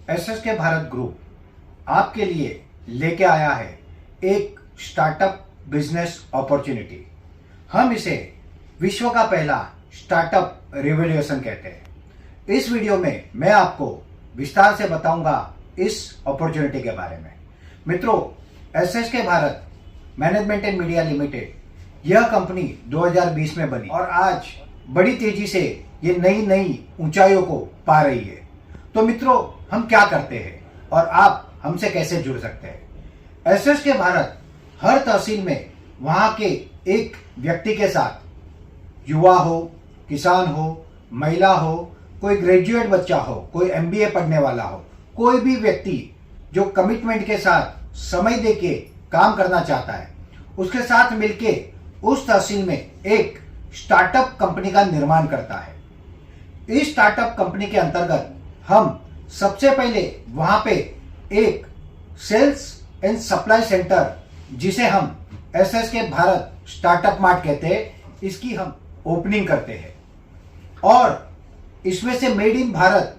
SSK Bharat group आपके लिए लेके आया है एक स्टार्टअप बिजनेस अपॉर्चुनिटी। हम इसे विश्व का पहला स्टार्टअप रिवॉल्यूशन कहते हैं। इस वीडियो में मैं आपको विस्तार से बताऊंगा इस अपॉर्चुनिटी के बारे में। मित्रों, SSK Bharat management and media limited यह कंपनी 2020 में बनी और आज बड़ी तेजी से ये नई ऊंचाइयों को पा रही है। तो मित्रों, हम क्या करते हैं और आप हमसे कैसे जुड़ सकते हैं? एसएसके भारत हर तहसील में वहां के एक व्यक्ति के साथ, युवा हो, किसान हो, महिला हो, कोई ग्रेजुएट बच्चा हो, कोई एमबीए पढ़ने वाला हो, कोई भी व्यक्ति जो कमिटमेंट के साथ समय देके काम करना चाहता है, उसके साथ मिलके उस तहसील में एक स्टार्टअप कंपनी का निर्माण करता है। इस स्टार्टअप कंपनी के अंतर्गत हम सबसे पहले वहां पे एक सेल्स एंड सप्लाई सेंटर, जिसे हम एसएसके भारत स्टार्टअप मार्ट कहते हैं, इसकी हम ओपनिंग करते हैं और इसमें से made in Bharat,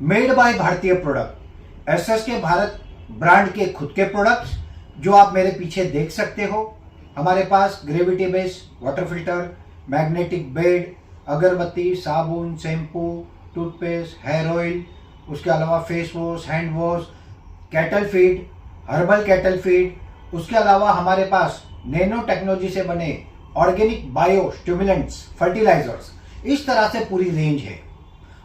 made by भारतीय प्रोडक्ट, एसएसके भारत ब्रांड के खुद के प्रोडक्ट्स जो आप मेरे पीछे देख सकते हो। हमारे पास gravity based water filter, magnetic bed, अगरबत्ती, साबुन, शैम्पू, टूथपेस्ट, हेयर ऑयल, उसके अलावा face wash, hand wash, cattle feed, herbal cattle feed, उसके अलावा हमारे पास नैनो टेक्नोलॉजी से बने ऑर्गेनिक बायो स्टिमुलेंट्स, फर्टिलाइजर्स, इस तरह से पूरी रेंज है।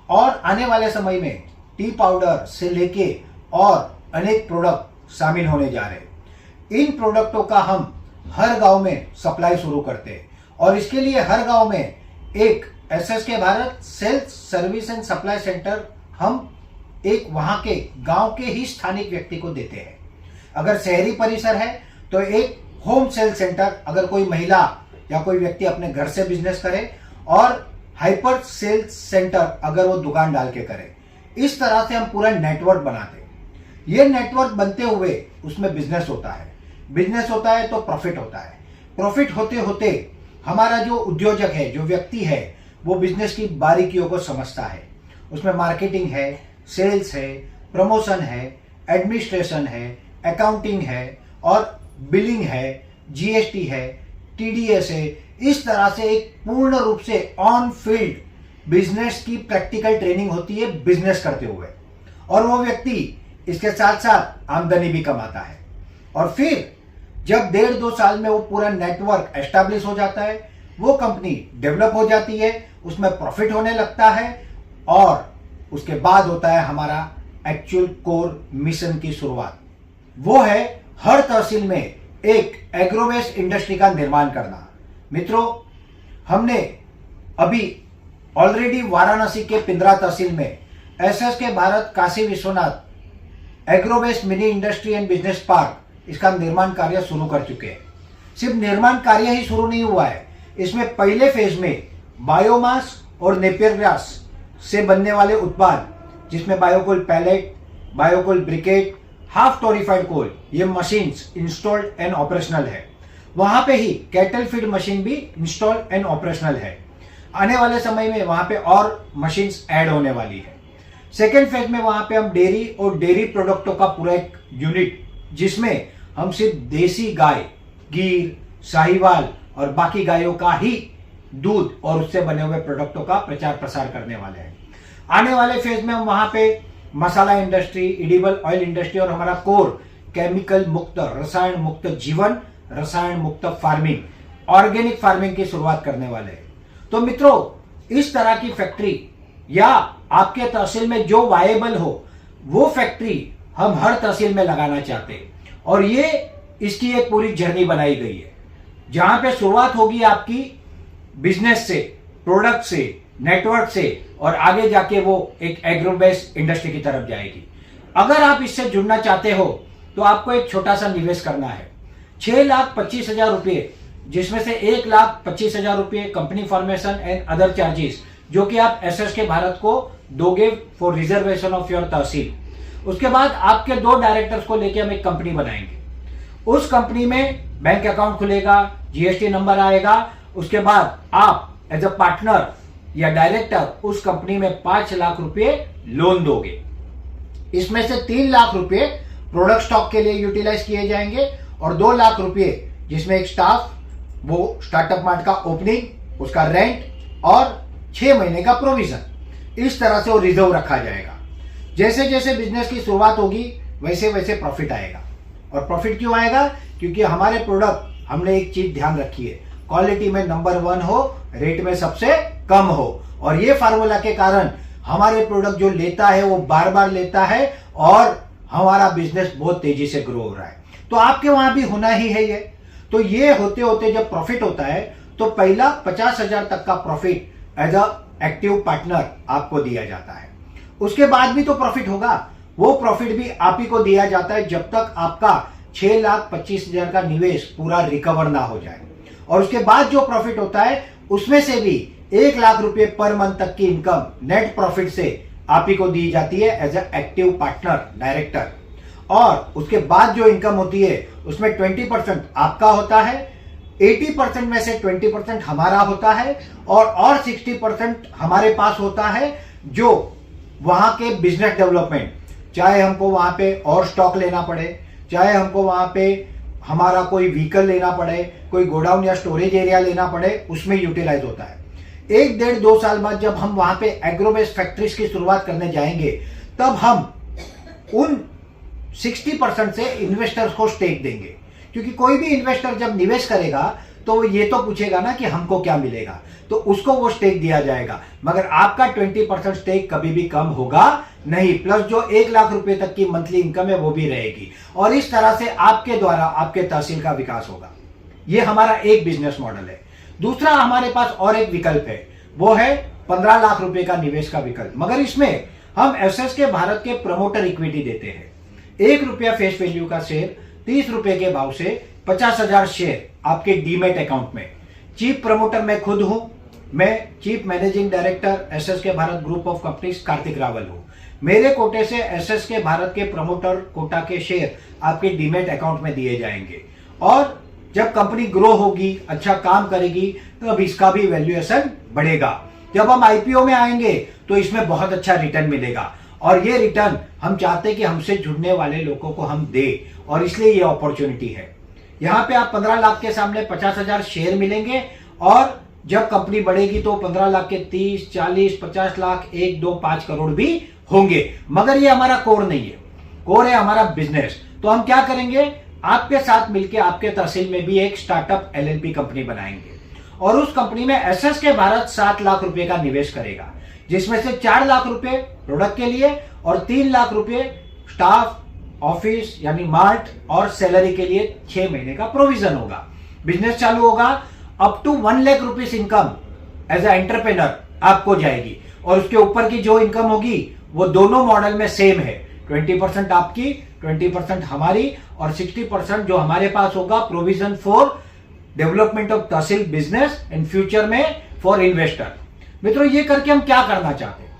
और आने वाले समय में टी पाउडर से लेके और अनेक प्रोडक्ट शामिल होने जा रहे हैं। इन प्रोडक्टों का हम हर गांव में सप्लाई शुरू करते हैं और इसके लिए हर गांव में एक SSK Bharat sales service and supply centre हम एक वहां के गांव के ही स्थानिक व्यक्ति को देते हैं। अगर शहरी परिसर है तो एक होम सेल सेंटर, अगर कोई महिला या कोई व्यक्ति अपने घर से बिजनेस करे, और हाइपर सेल्स सेंटर अगर वो दुकान डाल के करे। इस तरह से हम पूरा नेटवर्क बनाते हैं। ये नेटवर्क बनते हुए उसमें बिजनेस होता है। बिजनेस होता है तो प्रॉफिट होता है। प्रॉफिट होते होते हमारा जो उद्योजक है, जो व्यक्ति है, वो बिजनेस की बारीकियों को समझता है। उसमें मार्केटिंग है, सेल्स है, प्रमोशन है, एडमिनिस्ट्रेशन है, अकाउंटिंग है और बिलिंग है, जीएसटी है, टीडीएस है। इस तरह से एक पूर्ण रूप से ऑन फील्ड बिजनेस की प्रैक्टिकल ट्रेनिंग होती है बिजनेस करते हुए, और वो व्यक्ति इसके साथ साथ आमदनी भी कमाता है। और फिर जब 1.5-2 साल में वो पूरा नेटवर्क एस्टैब्लिश हो जाता है, वो कंपनी डेवलप हो जाती है, उसमें प्रॉफिट होने लगता है और उसके बाद होता है हमारा एक्चुअल कोर मिशन की शुरुआत। वो है हर तहसील में एक एग्रोवेस्ट इंडस्ट्री का निर्माण करना। मित्रों, हमने अभी ऑलरेडी वाराणसी के पिंद्रा तहसील में SSK Bharat Kashi Vishwanath Agrowest mini industry and business park, इसका निर्माण कार्य शुरू कर चुके हैं। सिर्फ निर्माण कार्य ही शुरू नहीं हुआ है, इसमें पहले फेज में बायोमास और नेपियर ग्रास से बनने वाले उत्पाद, जिसमें biocoal pellet, biocoal briquette, half torrefied coal, ये मशीन्स इंस्टॉल्ड एंड ऑपरेशनल है। वहां पे ही कैटल फीड मशीन भी इंस्टॉल्ड एंड ऑपरेशनल है। आने वाले समय में वहां पे और मशीन्स ऐड होने वाली है। सेकेंड फेज में वहां पे हम डेयरी और डेयरी प्रोडक्टों का पूरा एक यूनिट, जिसमें हम सिर्फ देसी गाय, गीर, साहिवाल और बाकी गायों का ही दूध और उससे बने हुए प्रोडक्टों का प्रचार प्रसार करने वाले हैं। आने वाले फेज में हम वहां पे मसाला इंडस्ट्री, एडिबल ऑयल इंडस्ट्री और हमारा कोर केमिकल मुक्त, रसायन मुक्त जीवन, रसायन मुक्त फार्मिंग, ऑर्गेनिक फार्मिंग की शुरुआत करने वाले हैं। तो मित्रों, इस तरह की फैक्ट्री या आपके तहसील में जो वायबल हो, वो फैक्ट्री हम हर तहसील में लगाना चाहते हैं और ये इसकी एक पूरी जर्नी बनाई गई है, जहां पे शुरुआत होगी आपकी बिजनेस से, प्रोडक्ट से, नेटवर्क से, और आगे जाके वो एक एग्रो बेस्ड इंडस्ट्री की तरफ जाएगी। अगर आप इससे जुड़ना चाहते हो तो आपको एक छोटा सा निवेश करना है, 6,25,000 रुपये, जिसमें से 1,25,000 रुपये company formation and other charges, जो कि आप एसएसके भारत को दोगे फॉर रिजर्वेशन ऑफ योर तहसील। उसके बाद आपके 2 डायरेक्टर्स को लेकर हम एक कंपनी बनाएंगे। उस कंपनी में बैंक अकाउंट खुलेगा, जीएसटी नंबर आएगा। उसके बाद आप एज अ पार्टनर या डायरेक्टर उस कंपनी में 5 लाख रुपए लोन दोगे। इसमें से 3 लाख रुपए प्रोडक्ट स्टॉक के लिए यूटिलाइज किए जाएंगे और 2 लाख रुपए जिसमें एक स्टाफ, वो स्टार्टअप मार्ट का ओपनिंग, उसका रेंट और 6 महीने का प्रोविजन, इस तरह से वो रिजर्व रखा जाएगा। जैसे जैसे बिजनेस की शुरुआत होगी वैसे वैसे प्रॉफिट आएगा। और प्रॉफिट क्यों आएगा? क्योंकि हमारे प्रोडक्ट, हमने एक चीज ध्यान रखी है, क्वालिटी में नंबर 1 हो, रेट में सबसे कम हो। और ये फार्मूला के कारण हमारे प्रोडक्ट जो लेता है वो बार बार लेता है और हमारा बिजनेस बहुत तेजी से ग्रो हो रहा है। तो आपके वहां भी होना ही है ये। तो ये होते होते जब प्रॉफिट होता है तो पहला 50,000 तक का profit as a active partner आपको दिया जाता है। उसके बाद भी तो प्रॉफिट होगा, वो प्रॉफिट भी आप ही को दिया जाता है जब तक आपका 6,25,000 का निवेश पूरा रिकवर ना हो जाए। और उसके बाद जो प्रॉफिट होता है उसमें से भी 1 लाख रुपए पर मंथ तक की इनकम नेट प्रॉफिट से आप ही को दी जाती है as a active partner director. और उसके बाद जो इनकम होती है उसमें 20% आपका होता है, 80% में से 20% हमारा होता है और 60% हमारे पास होता है जो वहां के बिजनेस डेवलपमेंट, चाहे हमको वहां पे और स्टॉक लेना पड़े, चाहे हमको वहां पे हमारा कोई व्हीकल लेना पड़े, कोई गोडाउन या स्टोरेज एरिया लेना पड़े, उसमें यूटिलाइज होता है। 1-1.5-2 साल बाद जब हम वहां पे एग्रोबेस्ड फैक्ट्रीज की शुरुआत करने जाएंगे तब हम उन 60% से इन्वेस्टर्स को स्टेक देंगे। क्योंकि कोई भी इन्वेस्टर जब निवेश करेगा तो वो ये तो पूछेगा ना कि हमको क्या मिलेगा, तो उसको वो स्टेक दिया जाएगा। मगर आपका 20% स्टेक कभी भी कम होगा नहीं, प्लस जो 1 लाख रुपए तक की मंथली इनकम है वो भी रहेगी। और इस तरह से आपके द्वारा आपके तहसील का विकास होगा। ये हमारा एक बिजनेस मॉडल है। दूसरा हमारे पास और एक विकल्प है, वो है 15 लाख रुपए का निवेश का विकल्प। मगर इसमें हम एसएसके भारत के प्रमोटर इक्विटी देते हैं। 1 रुपया फेस वैल्यू का शेयर 30 रुपए के भाव से 50,000 शेयर आपके डीमेट अकाउंट में। चीफ प्रमोटर मैं खुद हूं, मैं chief managing director SSK Bharat group of companies Kartik Rawal हूं। मेरे कोटे से एसएसके भारत के प्रमोटर कोटा के शेयर आपके डीमेट अकाउंट में दिए जाएंगे। और जब कंपनी ग्रो होगी, अच्छा काम करेगी, तो अब इसका भी वैल्यूएशन बढ़ेगा। जब हम आईपीओ में आएंगे तो इसमें बहुत अच्छा रिटर्न मिलेगा। और ये रिटर्न हम चाहते हैं कि हमसे जुड़ने वाले लोगों को हम दे, और इसलिए ये अपॉर्चुनिटी है। यहाँ पे आप 15 लाख के सामने 50,000 शेयर मिलेंगे और जब कंपनी बढ़ेगी तो 15 लाख के 30, 40, 50 लाख, 1, 2, 5 करोड़ भी होंगे। मगर ये हमारा कोर नहीं है, कोर है हमारा बिजनेस। तो हम क्या करेंगे, आपके साथ मिलकर आपके तहसील में भी एक स्टार्टअप एलएलपी कंपनी बनाएंगे और उस कंपनी में एसएसके भारत 7 लाख रुपए का निवेश करेगा, जिसमें से 4 लाख रुपए प्रोडक्ट के लिए और 3 लाख रुपए स्टाफ, ऑफिस यानी मार्ट और सैलरी के लिए 6 महीने का प्रोविजन होगा। बिजनेस चालू होगा, up to 1 lakh rupees income as a entrepreneur आपको जाएगी। और उसके ऊपर की जो इनकम होगी वो दोनों मॉडल में सेम है, 20% आपकी, 20% हमारी, और 60% जो हमारे पास होगा provision for development of tehsil business in future में फॉर इन्वेस्टर। मित्रों, ये करके हम क्या करना चाहते हैं?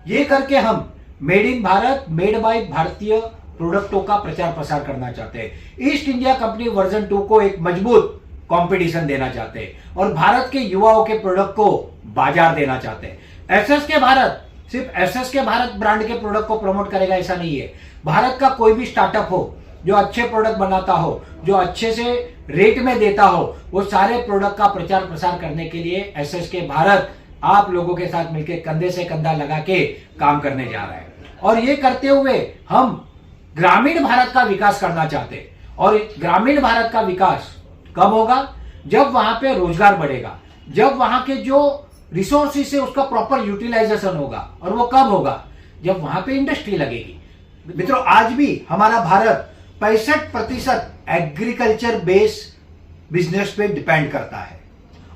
ये करके हम made in Bharat, made by भारतीय प्रोडक्टों का प्रचार प्रसार करना चाहते हैं। ईस्ट इंडिया कंपनी वर्जन 2 को एक मजबूत कंपटीशन देना चाहते हैं और भारत के युवाओं के प्रोडक्ट को बाजार देना चाहते हैं। एसएसके भारत सिर्फ एसएसके भारत ब्रांड के प्रोडक्ट को प्रमोट करेगा ऐसा नहीं है। भारत का कोई भी स्टार्टअप हो जो अच्छे प्रोडक्ट बनाता हो, जो अच्छे से रेट में देता हो, वो सारे प्रोडक्ट का प्रचार प्रसार करने के लिए एसएसके भारत आप लोगों के साथ मिलकर कंधे से कंधा लगा के काम करने जा रहा है। और ये करते हुए हम ग्रामीण भारत का विकास करना चाहते हैं। और ग्रामीण भारत का विकास कब होगा? जब वहां पे रोजगार बढ़ेगा, जब वहां के जो रिसोर्सेस है उसका प्रॉपर यूटिलाइजेशन होगा। और वो कब होगा? जब वहां पे इंडस्ट्री लगेगी। मित्रों, आज भी हमारा भारत 65% एग्रीकल्चर बेस्ड बिजनेस पे डिपेंड करता है।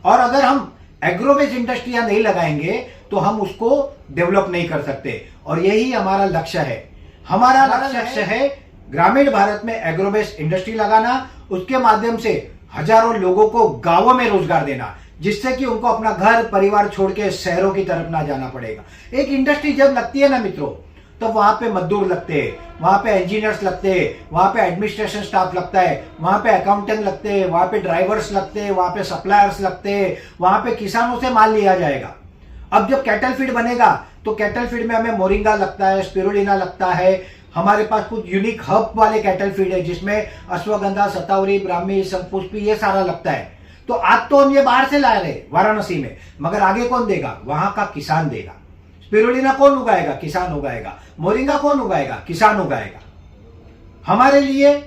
और अगर हम एग्रोबेस्ड इंडस्ट्रियां नहीं लगाएंगे तो हम उसको डेवलप नहीं कर सकते। और यही हमारा लक्ष्य है। हमारा लक्ष्य है ग्रामीण भारत में एग्रोबेस्ड इंडस्ट्री लगाना, उसके माध्यम से हजारों लोगों को गांवों में रोजगार देना, जिससे कि उनको अपना घर परिवार छोड़ के शहरों की तरफ ना जाना पड़ेगा। एक इंडस्ट्री जब लगती है ना मित्रों, तब वहां पे मजदूर लगते हैं, वहां पे इंजीनियर्स लगते हैं, वहां पे एडमिनिस्ट्रेशन स्टाफ लगता है, वहां पे अकाउंटेंट लगते हैं, वहां पे ड्राइवर्स लगते हैं, वहां पे सप्लायर्स लगते हैं, वहां पे किसानों से माल लिया जाएगा। अब जब कैटल फीड बनेगा तो कैटल फीड में हमें मोरिंगा लगता है, स्पिरुलिना लगता है, हमारे पास कुछ यूनिक हब वाले कैटल फीड है जिसमें अश्वगंधा, शतावरी, ब्राह्मी, शंखपुष्पी ये सारा लगता है। तो आज तो हम ये बाहर से ला रहे वाराणसी में, मगर आगे कौन देगा? वहां का किसान देगा। स्पिरुलिना कौन उगाएगा? किसान उगाएगा। मोरिंगा कौन उगाएगा? किसान उगाएगा। हमारे लिए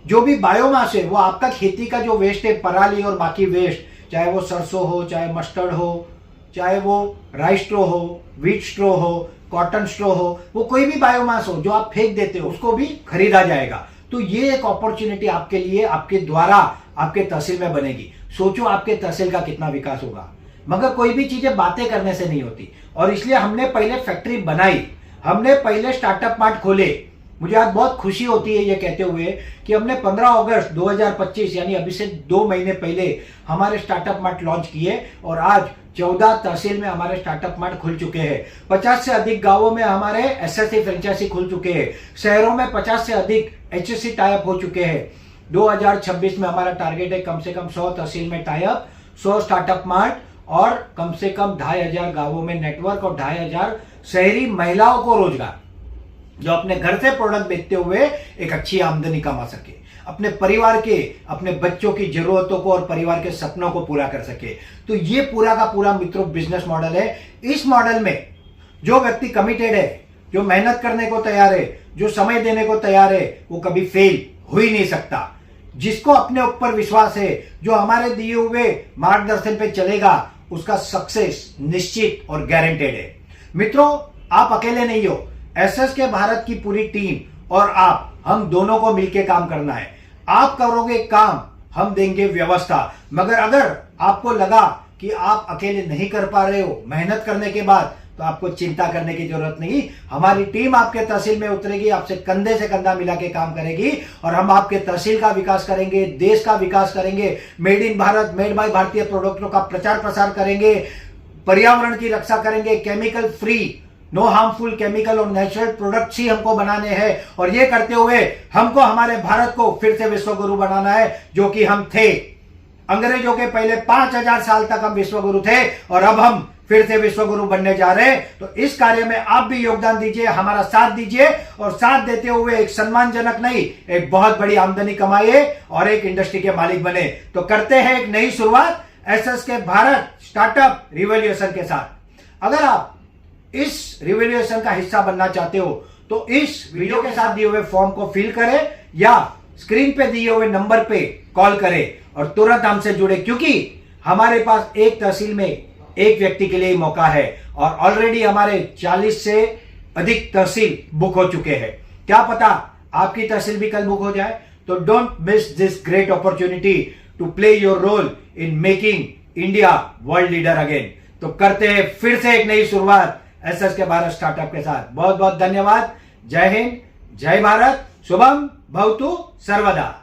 जो भी बायोमास है वो आपका खेती का जो वेस्ट है, पराली और बाकी वेस्ट, चाहे वो सरसों हो, चाहे मस्टर्ड हो, चाहे वो राइस स्ट्रो हो, व्हीट स्ट्रो हो, कॉटन स्ट्रो हो, वो कोई भी बायोमास हो जो आप फेंक देते हो उसको भी खरीदा जाएगा। तो ये एक अपॉर्चुनिटी आपके लिए, आपके द्वारा आपके तहसील में बनेगी। सोचो आपके तहसील का कितना विकास होगा। मगर कोई भी चीजें बातें करने से नहीं होती, और इसलिए हमने पहले फैक्ट्री बनाई, हमने पहले स्टार्टअप मार्ट खोले। मुझे आज बहुत खुशी होती है ये कहते हुए कि हमने 15 अगस्त 2025 यानी अभी से 2 महीने पहले हमारे स्टार्टअप मार्ट लॉन्च किए, और आज 14 तहसील में हमारे स्टार्टअप मार्ट खुल चुके हैं। 50 से अधिक गांवों में हमारे एसएससी फ्रेंचाइजी खुल चुके हैं। शहरों में 50 से अधिक एचएससी टाइप हो चुके हैं। 2026 में हमारा टारगेट है कम से कम 100 तहसील में टाइप, 100 स्टार्टअप मार्ट, और कम से कम 2500 गांवों में नेटवर्क, और 2500 शहरी महिलाओं को रोजगार, जो अपने घर से प्रोडक्ट बेचते हुए एक अच्छी आमदनी कमा सके, अपने परिवार के, अपने बच्चों की जरूरतों को और परिवार के सपनों को पूरा कर सके। तो ये पूरा का पूरा मित्रों बिजनेस मॉडल है। इस मॉडल में जो व्यक्ति कमिटेड है, जो मेहनत करने को तैयार है, जो समय देने को तैयार है, वो कभी फेल हो ही नहीं सकता। जिसको अपने ऊपर विश्वास है, जो हमारे दिए हुए मार्गदर्शन पे चलेगा, उसका सक्सेस निश्चित और गारंटेड है। मित्रों, आप अकेले नहीं हो। एसएसके भारत की पूरी टीम और आप, हम दोनों को मिलकर काम करना है। आप करोगे काम, हम देंगे व्यवस्था। मगर अगर आपको लगा कि आप अकेले नहीं कर पा रहे हो मेहनत करने के बाद, तो आपको चिंता करने की जरूरत नहीं। हमारी टीम आपके तहसील में उतरेगी, आपसे कंधे से कंधा मिला के काम करेगी, और हम आपके तहसील का विकास करेंगे, देश का विकास करेंगे, made in Bharat, made by भारतीय प्रोडक्टों का प्रचार प्रसार करेंगे, पर्यावरण की रक्षा करेंगे, chemical free, no harmful chemical और नेचुरल प्रोडक्ट्स ही हमको बनाने हैं। और ये करते हुए हमको हमारे भारत को फिर से विश्व गुरु बनाना है, जो कि हम थे। अंग्रेजों के पहले 5000 साल तक हम विश्व गुरु थे, और अब हम फिर से विश्व गुरु बनने जा रहे हैं। तो इस कार्य में आप भी योगदान दीजिए, हमारा साथ दीजिए, और साथ देते हुए एक सम्मानजनक नहीं, एक बहुत बड़ी आमदनी कमाइए और एक इंडस्ट्री के मालिक बने। तो करते हैं एक नई शुरुआत एसएसके भारत स्टार्टअप रिवॉल्यूशन के साथ। अगर आप इस रिवॉल्यूशन का हिस्सा बनना चाहते हो तो इस वीडियो के साथ दिए हुए फॉर्म को फिल करें, या स्क्रीन पे दिए हुए नंबर पे कॉल करें और तुरंत हमसे जुड़े, क्योंकि हमारे पास एक तहसील में एक व्यक्ति के लिए मौका है, और ऑलरेडी हमारे 40 से अधिक तहसील बुक हो चुके हैं। क्या पता आपकी तहसील भी कल बुक हो जाए। तो don't miss this great opportunity to play your role in making India world leader again. तो करते हैं फिर से एक नई शुरुआत एसएसके भारत स्टार्टअप के साथ। बहुत बहुत धन्यवाद। जय हिंद, जय भारत, शुभम भवतु सर्वदा।